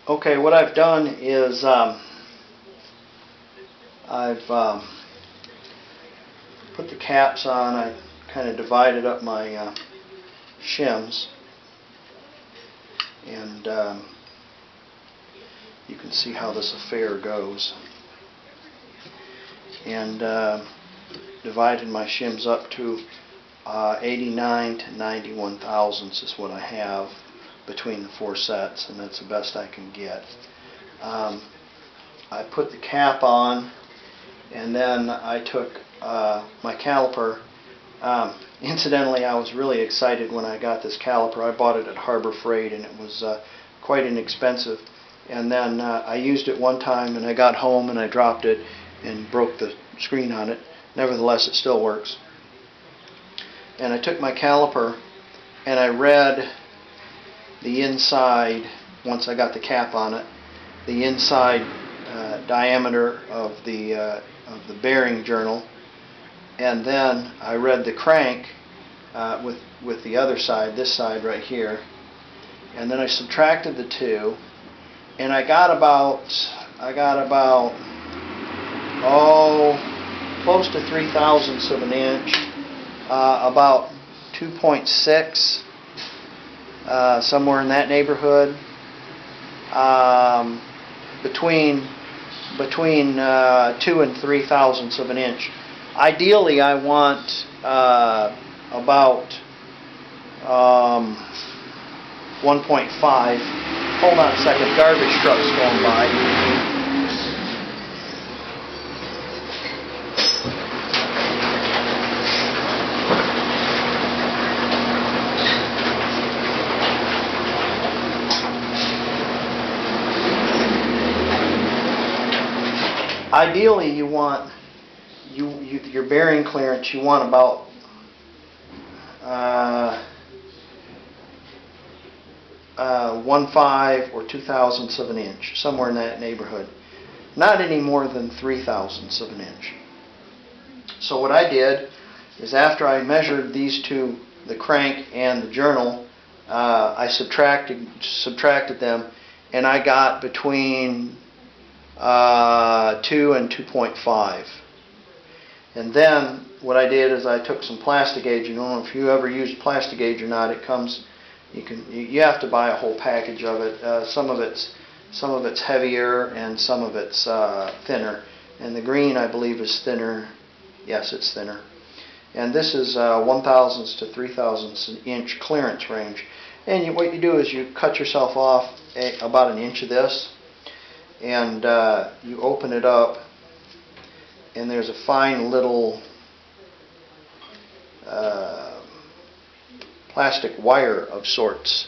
Okay, what I've done is I've put the caps on. I kind of divided up my shims, and you can see how this affair goes. And divided my shims up to 89 to 91 thousandths is what I have between the four sets, and that's the best I can get. I put the cap on, and then I took my caliper. Incidentally, I was really excited when I got this caliper. I bought it at Harbor Freight, and it was quite inexpensive. And then I used it one time, and I got home and I dropped it and broke the screen on it. Nevertheless, it still works. And I took my caliper and I read the inside, once I got the cap on it, the inside diameter of the bearing journal, and then I read the crank with the other side, this side right here, and then I subtracted the two, and I got about close to 3/1000ths of an inch, about 2.6, somewhere in that neighborhood, between 2 and 3/1000ths of an inch. Ideally, I want about 1.5. Hold on a second, garbage truck's going by. Ideally, you want your bearing clearance. You want about 1/5 or 2/1000ths of an inch, somewhere in that neighborhood. Not any more than 3/1000ths of an inch. So what I did is, after I measured these two, the crank and the journal, I subtracted them, and I got between 2 and 2.5. And then what I did is I took some Plastigauge. You don't know if you ever used Plastigauge or not. It comes, you have to buy a whole package of it. Some of it's heavier and some of it's thinner. And the green, I believe, is thinner. Yes, it's thinner. And this is 1/1000ths to 3/1000ths an inch clearance range. And what you do is you cut yourself off about an inch of this, and you open it up, and there's a fine little plastic wire of sorts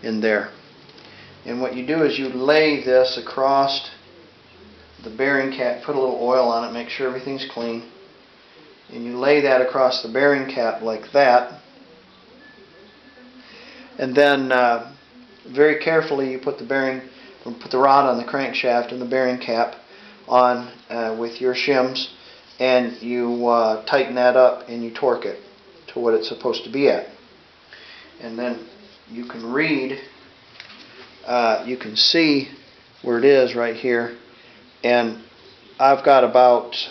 in there. And what you do is you lay this across the bearing cap, put a little oil on it, make sure everything's clean, and you lay that across the bearing cap like that, and then very carefully you put the rod on the crankshaft and the bearing cap on with your shims, and you tighten that up and you torque it to what it's supposed to be at. And then you can read, you can see where it is right here, and I've got about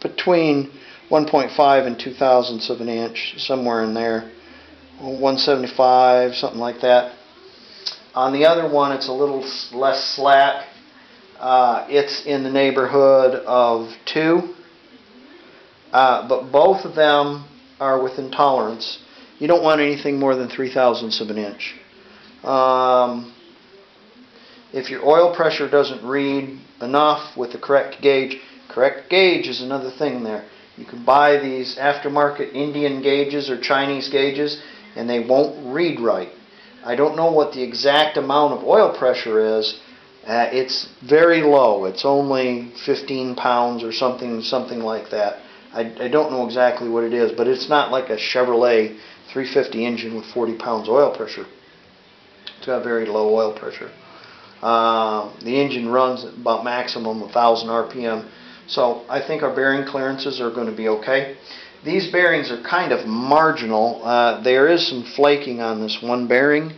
between 1.5 and 2/1000ths of an inch, somewhere in there, 175, something like that. On the other one, it's a little less slack. It's in the neighborhood of 2, but both of them are within tolerance. You don't want anything more than 3/1000ths of an inch. If your oil pressure doesn't read enough with the correct gauge is another thing there. You can buy these aftermarket Indian gauges or Chinese gauges, and they won't read right. I don't know what the exact amount of oil pressure is. It's very low. It's only 15 pounds or something like that. I don't know exactly what it is, but it's not like a Chevrolet 350 engine with 40 pounds oil pressure. It's got very low oil pressure. The engine runs at about maximum 1,000 RPM. So I think our bearing clearances are going to be okay. these bearings are kind of marginal. There is some flaking on this one bearing.